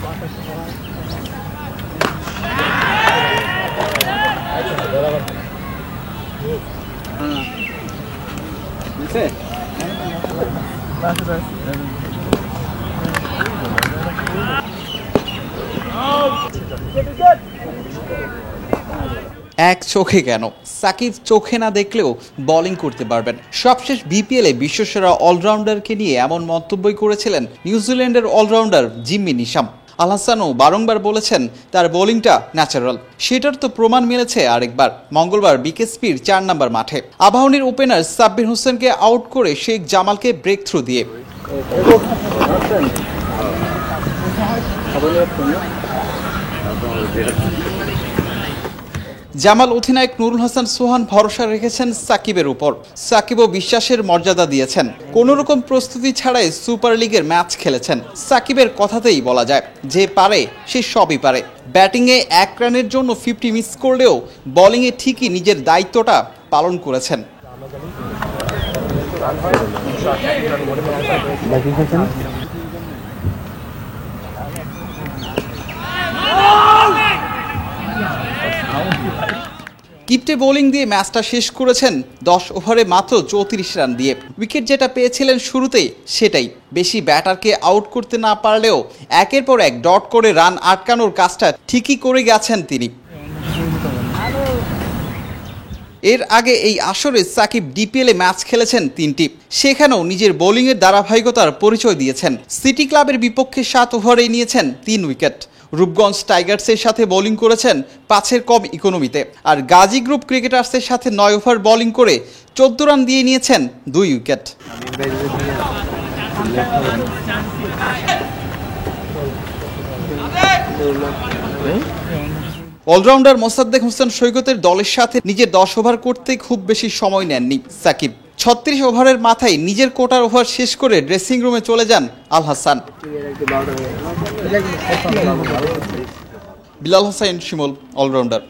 এক চোখে কেন সাকিব চোখে না দেখলেও বোলিং করতে পারবেন। সবশেষ বিপিএলে বিশ্বসেরা অলরাউন্ডারকে নিয়ে এমন মন্তব্যই করেছিলেন নিউজিল্যান্ডের অলরাউন্ডার জিম্মি নিশাম। আল হাসানও বারংবার বলেছেন তার বোলিংটা ন্যাচারাল। সেটার তো প্রমাণ মিলেছে আরেকবার মঙ্গলবার বিকেএসপির 4 নম্বর মাঠে আবাহনীর ওপেনার সাব্বির হোসেনকে আউট করে শেখ জামালকে ব্রেক থ্রু দিয়ে। জামাল অধিনায়ক নুরুল হাসান সোহান ভরসা রেখেছেন সাকিবের উপর। সাকিবও বিশ্বাসের মর্যাদা দিয়েছেন। কোনো রকম প্রস্তুতি ছাড়াই সুপার লিগের ম্যাচ খেলেছেন। সাকিবের কথাতেই বলা যায় যে পারে সে সবই পারে। ব্যাটিংয়ে 1 রানের জন্য 50 মিস করলেও বোলিংয়ে ঠিকই নিজের দায়িত্বটা পালন করেছেন। কিপ্টে বোলিং দিয়ে ম্যাচটা শেষ করেছেন 10 ওভারে মাত্র 34 রান দিয়ে। উইকেট যেটা পেয়েছিলেন শুরুতেই সেটাই। বেশি ব্যাটারকে আউট করতে না পারলেও একের পর এক ডট করে রান আটকানোর কাজটা ঠিকই করে গেছেন তিনি। এর আগে এই আসরে সাকিব ডিপিএলে ম্যাচ খেলেছেন 3টি। সেখানেও নিজের বোলিংয়ের ধারাবাহিকতার পরিচয় দিয়েছেন। সিটি ক্লাবের বিপক্ষে 7 ওভারে নিয়েছেন 3 উইকেট। রূপগঞ্জ টাইগার্সের সাথে বোলিং করেছেন 5-এর কম ইকোনমিতে। আর গাজী গ্রুপ ক্রিকেটার্সের সাথে 9 ওভার বোলিং করে 14 রান দিয়ে নিয়েছেন 2 উইকেট। অলরাউন্ডার মোসাদ্দেক হোসেন সৈকতের দলের সাথে নিজের 10 ওভার করতে খুব বেশি সময় নেননি সাকিব। 36 ওভারের মাথায় নিজের কোটার ওভার শেষ করে ড্রেসিং রুমে চলে যান আল হাসান। বিলাল হোসেন শিমুল, অলরাউন্ডার।